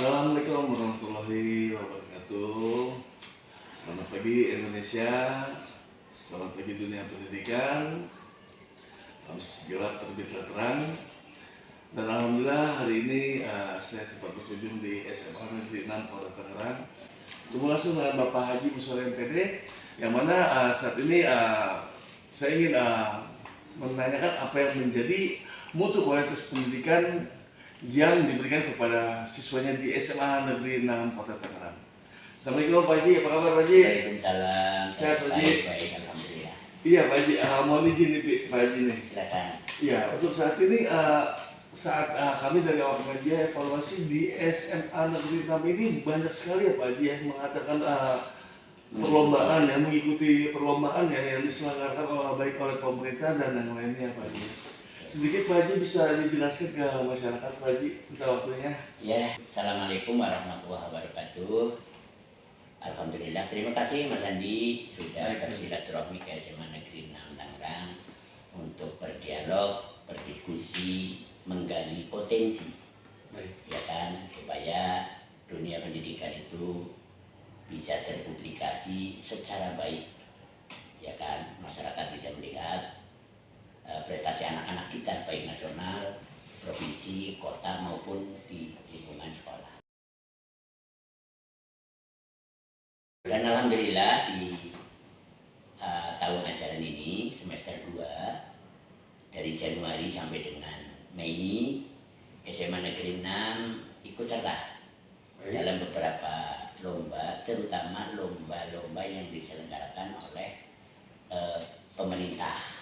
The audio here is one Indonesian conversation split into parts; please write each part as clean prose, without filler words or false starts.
Assalamualaikum warahmatullahi wabarakatuh. Selamat pagi Indonesia, selamat pagi dunia pendidikan. Habis gelap terbitlah terang. Dan alhamdulillah hari ini saya sempat berkunjung di SMA Negeri 6 Kota Tangerang. Ketemu langsung dengan Bapak Haji Musole MPD, yang mana saat ini saya ingin menanyakan apa yang menjadi mutu kualitas pendidikan yang diberikan kepada siswanya di SMA Negeri 6 Kota Tangerang. Assalamualaikum Pak Haji, apa kabar Pak Haji? Waalaikumsalam. Sehat Pak Haji? Baik, alhamdulillah. Iya Pak Haji, mohon izin nih Pak Haji nih. Silakan. Iya, untuk saat ini saat kami dari awak media evaluasi di SMA Negeri 6 ini banyak sekali ya Pak Haji yang mengadakan perlombaan yang mengikuti perlombaan yang diselenggarakan baik oleh pemerintah dan yang lainnya Pak Haji. Sedikit Pak Haji bisa dijelaskan ke masyarakat Pak Haji, minta waktunya. Ya, Assalamualaikum warahmatullahi wabarakatuh. Alhamdulillah, terima kasih Mas Andi sudah bersilaturahmi ke SMA Negeri 6 Tangerang untuk berdialog, berdiskusi, menggali potensi, ya kan, supaya dunia pendidikan itu bisa terpublikasi secara baik, ya kan, masyarakat bisa melihat prestasi anak-anak kita baik nasional, provinsi, kota maupun di lingkungan sekolah. Dan alhamdulillah di tahun ajaran ini semester 2 dari Januari sampai dengan Mei SMA Negeri 6 ikut serta dalam beberapa lomba, terutama lomba-lomba yang diselenggarakan oleh pemerintah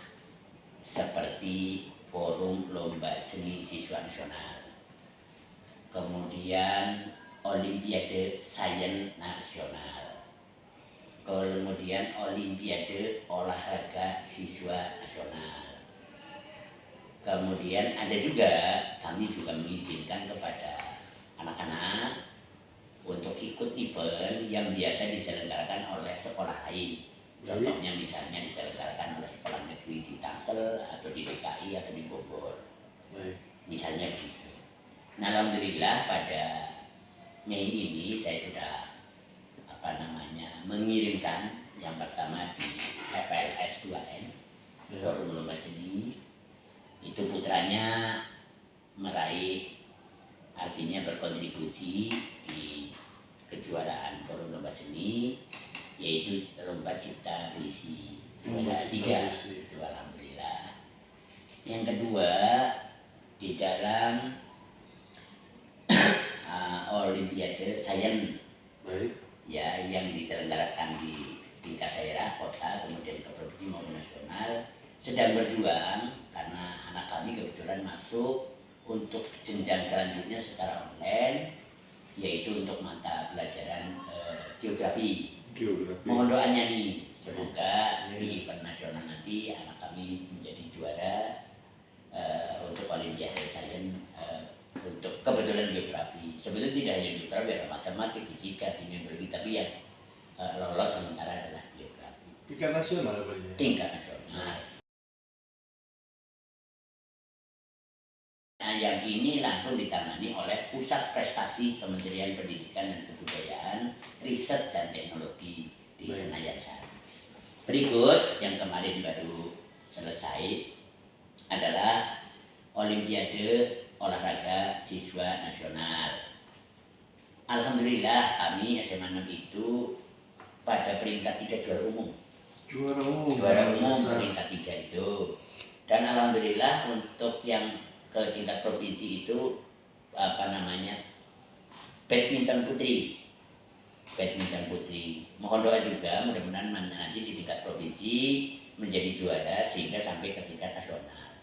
seperti Forum Lomba Seni Siswa Nasional, kemudian Olimpiade Sains Nasional, kemudian Olimpiade Olahraga Siswa Nasional. Kemudian ada juga, kami juga mengizinkan kepada anak-anak untuk ikut event yang biasa diselenggarakan oleh sekolah lain. Contohnya misalnya diselenggarakan oleh sekolah negeri di Tangsel atau di DKI atau di Bogor. Misalnya begitu. Nah, alhamdulillah pada Mei ini saya sudah mengirimkan yang pertama di FLS 2N, Forum Lomba Seni. Itu putranya meraih, artinya berkontribusi di kejuaraan Forum Lomba Seni, yaitu lomba cipta puisi juara 3. Itu alhamdulillah. Yang kedua, di dalam Olimpiade Sains ya yang diselenggarakan di tingkat daerah, kota, kemudian ke provinsi maupun nasional, sedang berjuang karena anak kami kebetulan masuk untuk jenjang selanjutnya secara online, yaitu untuk mata pelajaran geografi. Mohon doanya nih, semoga di event nasional nanti anak kami menjadi juara untuk Olimpiade Sains untuk kebetulan geografi. Sebetulnya tidak hanya geografi, ada matematik, fisika, kimia, biologi, tapi yang lolos sementara adalah geografi. Tingkat nasional Pak Haji? Tingkat nasional. Nah, yang ini langsung ditangani oleh Pusat Prestasi Kementerian Pendidikan dan Kebudayaan, Riset dan Teknologi di Senayan sana. Berikut yang kemarin baru selesai adalah Olimpiade Olahraga Siswa Nasional. Alhamdulillah kami SMA 6 itu pada peringkat 3 juara umum. Juara umum peringkat 3 itu. Dan alhamdulillah untuk yang ke tingkat provinsi itu badminton putri. Mohon doa juga mudah-mudahan nanti di tingkat provinsi menjadi juara sehingga sampai ke tingkat nasional.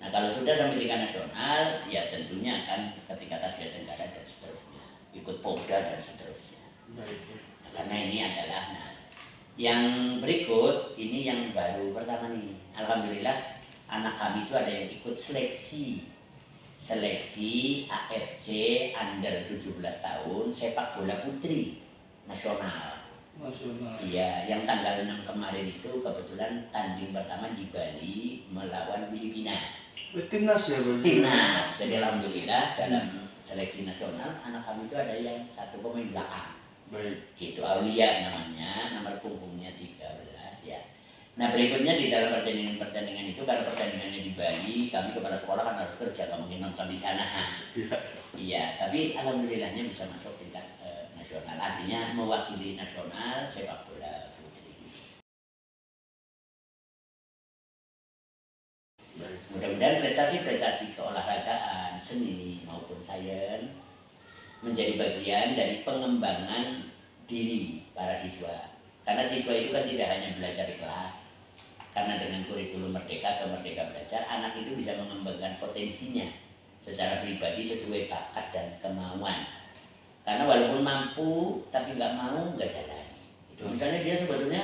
Nah, kalau sudah sampai tingkat nasional, ya tentunya akan ke tingkat Asia Tenggara dan seterusnya, ikut Popda dan seterusnya. Nah, karena ini adalah, yang berikut ini yang baru pertama nih. Alhamdulillah anak kami itu ada yang ikut seleksi AFC under 17 tahun sepak bola putri nasional. Iya, yang tanggal 6 kemarin itu kebetulan tanding pertama di Bali melawan Filipina. Timnas ya Bang? Timnas. Jadi alhamdulillah dalam seleksi nasional, anak kami itu ada yang 1 pemain belakang. Baik. Gitu, Aulia namanya, nomor punggungnya 13 ya. Nah berikutnya di dalam pertandingan itu, karena pertandingannya di Bali, kami kepala sekolah kan harus kerja, nggak mungkin nonton di sana. Iya. Iya, tapi alhamdulillahnya bisa masuk tingkat nasional, artinya mewakili nasional sepak bola putri. Mudah-mudahan prestasi-prestasi keolahragaan, seni maupun sains menjadi bagian dari pengembangan diri para siswa. Karena siswa itu kan tidak hanya belajar di kelas. Karena dengan kurikulum Merdeka atau Merdeka Belajar, anak itu bisa mengembangkan potensinya secara pribadi sesuai bakat dan kemauan. Karena walaupun mampu tapi nggak mau, nggak jalan. Misalnya dia sebetulnya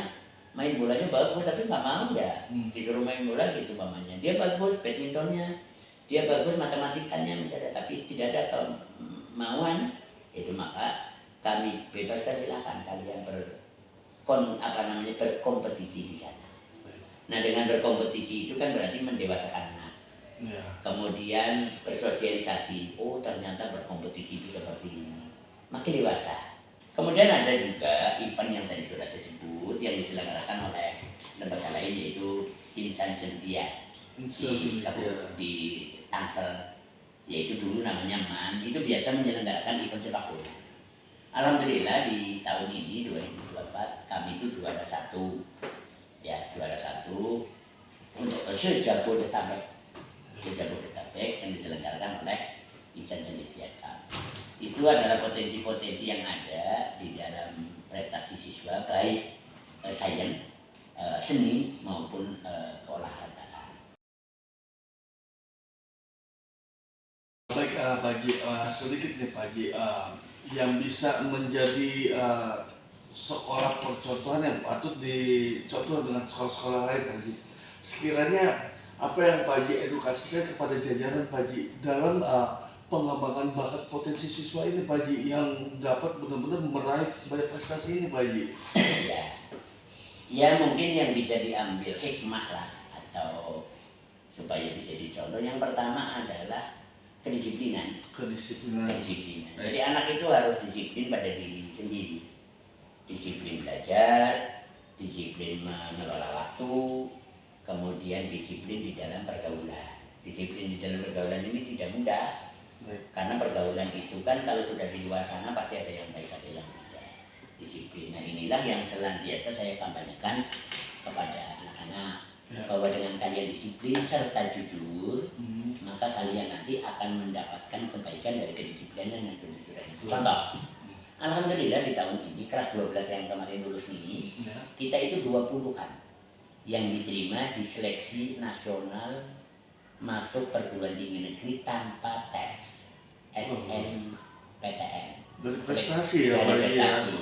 main bolanya bagus tapi nggak mau ya, disuruh main bola gitu mamanya. Dia bagus badmintonnya, dia bagus matematikanya misalnya, tapi tidak ada kemauan, itu maka kami bebaskan, silakan kalian berkompetisi di sana. Nah dengan berkompetisi itu kan berarti mendewasakan anak. Ya. Kemudian bersosialisasi, oh ternyata berkompetisi itu seperti ini, makin dewasa. Kemudian ada juga event yang tadi sudah saya sebut yang diselenggarakan oleh lembaga lain, yaitu Insan Cendia di Tangsel, yaitu dulu namanya MAN. Itu biasa menyelenggarakan event sepak bola. Alhamdulillah di tahun ini 2024 kami itu juara 1 ya, juara 1 untuk se-Jabodetabek yang diselenggarakan oleh Insan Cendia. Itu adalah potensi-potensi yang ada di dalam prestasi siswa, baik sains, seni maupun keolahragaan. Baik Pak Haji, sedikit nih Pak Haji, yang bisa menjadi seorang percontohan yang patut dicontoh dengan sekolah-sekolah lain Pak Haji. Sekiranya apa yang Pak Haji edukasikan kepada jajaran Pak Haji dalam pengembangan bakat potensi siswa ini Pak Haji, yang dapat benar-benar meraih banyak prestasi ini Pak Haji? Ya mungkin yang bisa diambil hikmah lah, atau supaya bisa dicontoh, yang pertama adalah kedisiplinan. Jadi anak itu harus disiplin pada diri sendiri, disiplin belajar, disiplin mengelola waktu, kemudian disiplin di dalam pergaulan. Disiplin di dalam pergaulan ini tidak mudah. Karena pergaulan itu kan kalau sudah di luar sana pasti ada yang baik, ada yang tidak. Disiplin. Nah inilah yang senantiasa saya kampanyekan kepada anak-anak, bahwa dengan kalian disiplin serta jujur, maka kalian nanti akan mendapatkan kebaikan dari kedisiplinan dan kejujuran itu. Contoh, alhamdulillah di tahun ini kelas 12 yang kemarin lulus ini, kita itu 20-an yang diterima di seleksi nasional masuk perguruan tinggi negeri tanpa tes SNPTN. Dari prestasi ya, dari prestasi.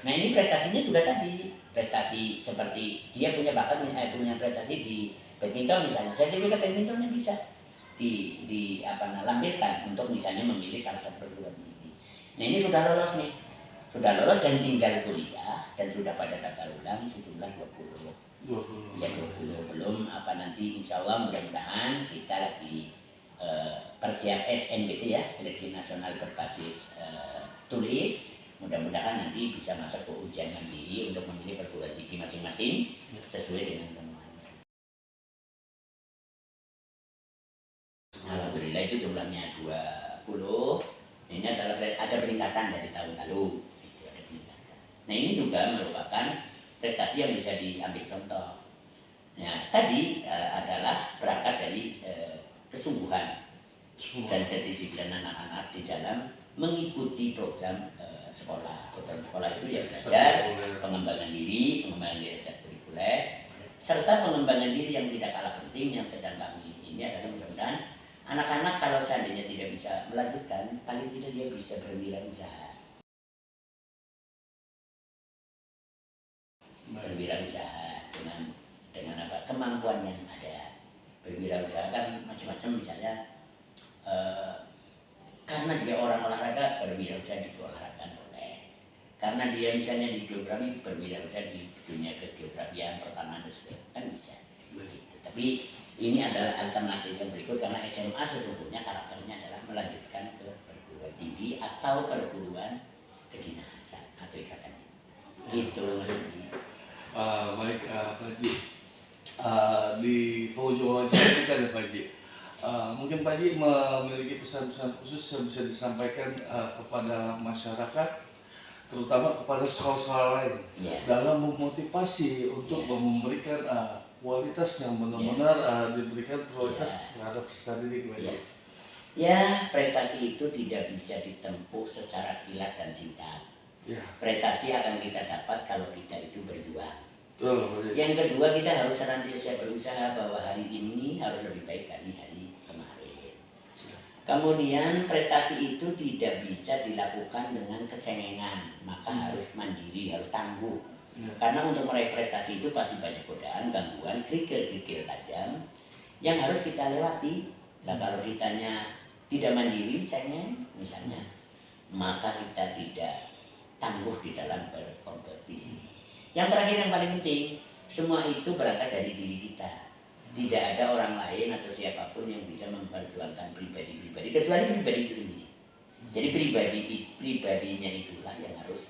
Nah ini prestasinya juga tadi, prestasi seperti dia punya bakat, punya prestasi di badminton misalnya, sertifikat badmintonnya bisa lampirkan untuk misalnya memilih salah satu perguruan tinggi. Nah ini sudah lolos nih, sudah lolos dan tinggal kuliah dan sudah pada daftar ulang sejumlah 20. Ya 20 belum nanti insya Allah mudah-mudahan kita lagi persiap SNBT ya, seleksi nasional berbasis tulis. Mudah-mudahan nanti bisa masuk ke ujian mandiri untuk memilih perguruan tinggi masing-masing sesuai dengan temuannya. Alhamdulillah itu jumlahnya 20. Ini adalah ada peningkatan dari tahun lalu. Itu ada peningkatan. Nah ini juga merupakan prestasi yang bisa diambil contoh. Nah tadi adalah berangkat dari kesungguhan dan kedisiplinan anak-anak di dalam mengikuti program sekolah. Program sekolah itu ya belajar, pengembangan diri ekstrakurikuler, serta pengembangan diri yang tidak kalah penting yang sedang kami ini adalah mudah-mudahan anak-anak kalau seandainya tidak bisa melanjutkan, paling tidak dia bisa berwirausaha. Berwirausaha dengan apa kemampuan yang ada. Berwirausaha kan macam-macam, misalnya karena dia orang olahraga, berwirausaha di olahraga boleh. Karena dia misalnya di geografi, berwirausaha di dunia kegeografian, pertanahan dan sebagainya, kan bisa. Begitu. Tapi ini adalah alternatif yang berikut, karena SMA sesungguhnya karakternya adalah melanjutkan ke perguruan tinggi atau perguruan kedinasan atau ikatan. Itu maksudnya. Baik Pak Haji, di penghujung wawancara kita nih Pak Haji, mungkin Pak Haji memiliki pesan-pesan khusus yang bisa disampaikan kepada masyarakat, terutama kepada sekolah-sekolah lain, dalam memotivasi untuk memberikan kualitas yang benar-benar diberikan prioritas terhadap peserta didik Pak Haji. Ya, prestasi itu tidak bisa ditempuh secara kilat dan singkat. Prestasi akan kita dapat kalau kita itu berjuang. Yang kedua, kita harus senantiasa berusaha bahwa hari ini harus lebih baik dari hari kemarin. Kemudian prestasi itu tidak bisa dilakukan dengan kecengengan, maka harus mandiri, harus tangguh. Karena untuk meraih prestasi itu pasti banyak godaan, gangguan, kerikil-kerikil tajam yang harus kita lewati. Nah, kalau kitanya tidak mandiri, cengeng misalnya, maka kita tidak tangguh di dalam berkompetisi. Yang terakhir yang paling penting, semua itu berangkat dari diri kita. Tidak ada orang lain atau siapapun yang bisa memperjuangkan pribadi-pribadi kecuali pribadi itu sendiri. Jadi pribadinya itulah yang harus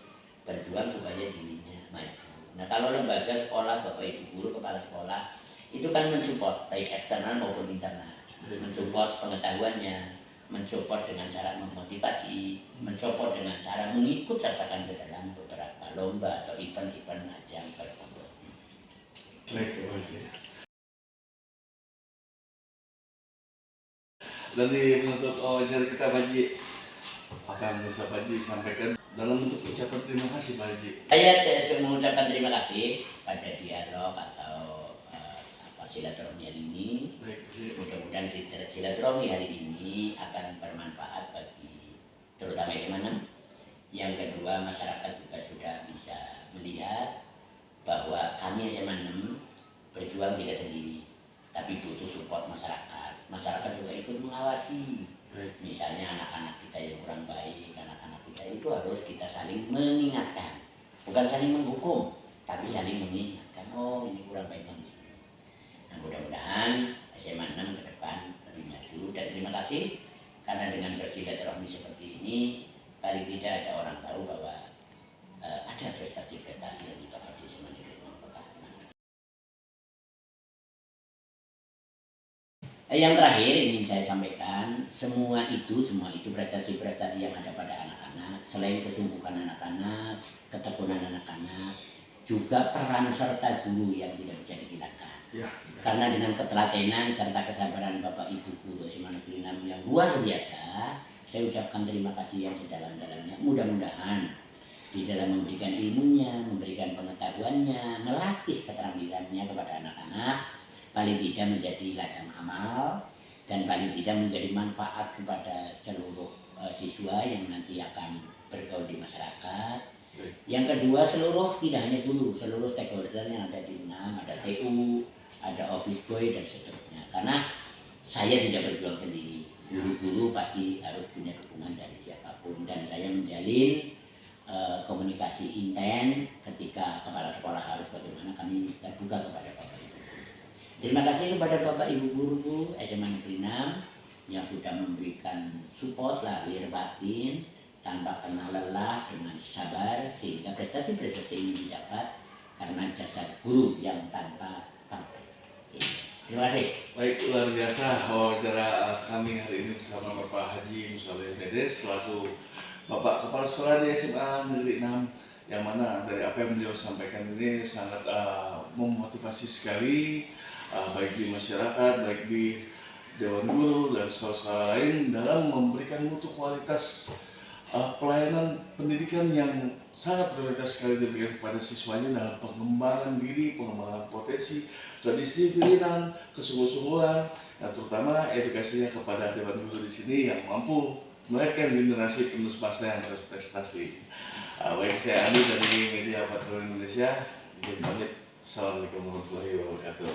berjuang supaya dirinya maju. Nah, kalau lembaga sekolah, Bapak Ibu guru, kepala sekolah itu kan mensupport baik eksternal maupun internal, mensupport pengetahuannya, mensupport dengan cara memotivasi, mensupport dengan cara mengikut sertakan ke dalam beberapa lomba atau event-event ajang berkompetisi. Baik, Pak Haji. Dan di penutup wawancara kita Pak Haji, apa yang bisa Pak Haji sampaikan dalam bentuk ucapan terima kasih Pak Haji? Saya mengucapkan terima kasih pada dialog atau silaturahmi hari ini. Mudah-mudahan silaturahmi hari ini akan bermanfaat bagi terutama SMA 6. Yang kedua, masyarakat juga sudah bisa melihat bahwa kami SMA 6 berjuang tidak sendiri, tapi butuh support masyarakat. Masyarakat juga ikut mengawasi. Misalnya anak-anak kita yang kurang baik, anak-anak kita itu harus kita saling mengingatkan, bukan saling menghukum, tapi saling mengingatkan. Oh, ini kurang baik di sini. Nah, mudah-mudahan SMA 6 ke depan lebih maju, dan terima kasih karena dengan bersilaturahmi seperti ini paling tidak ada orang tahu bahwa ada prestasi-prestasi yang didapat di SMA Negeri 6 Kota. Yang terakhir ingin saya sampaikan, semua itu prestasi-prestasi yang ada pada anak-anak, selain kesungguhan anak-anak, ketekunan anak-anak, juga peran serta guru yang tidak bisa dihilangkan. Karena dengan ketelatenan serta kesabaran Bapak Ibu guru SMA Negeri 6 yang luar biasa, saya ucapkan terima kasih yang sedalam-dalamnya. Mudah-mudahan di dalam memberikan ilmunya, memberikan pengetahuannya, melatih keterampilannya kepada anak-anak, paling tidak menjadi ladang amal dan paling tidak menjadi manfaat kepada seluruh siswa yang nanti akan bergaul di masyarakat. Yang kedua, tidak hanya guru, seluruh stakeholder yang ada di 6, ada TU, ada office boy dan seterusnya. Karena saya tidak berjuang sendiri, guru-guru pasti harus punya dukungan dari siapapun, dan saya menjalin komunikasi intens ketika kepala sekolah harus bagaimana kami terbuka kepada Bapak Ibu. Terima kasih kepada Bapak Ibu guru SMA Negeri 6 yang sudah memberikan support lahir batin tanpa kenal lelah, dengan sabar, sehingga prestasi-prestasi ini didapat karena jasa guru yang tanpa pamrih. Terima kasih. Baik, luar biasa wawancara kami hari ini bersama Bapak Haji Musoleh Dedes selaku Bapak Kepala Sekolah di SMA Negeri 6, yang mana dari apa yang beliau sampaikan ini sangat memotivasi sekali, baik di masyarakat, baik di Dewan Guru dan sekolah-sekolah lain dalam memberikan mutu kualitas pelayanan pendidikan yang sangat prioritas sekali diberikan kepada siswanya dalam pengembangan diri, pengembangan potensi, kedisiplinan, kesungguh-sungguhan, dan terutama edukasinya kepada Dewan Guru di sini yang mampu melahirkan generasi penerus bangsa yang berprestasi. Baik, saya Andi dari Media Patroli Indonesia. Izin pamit. Assalamualaikum warahmatullahi wabarakatuh.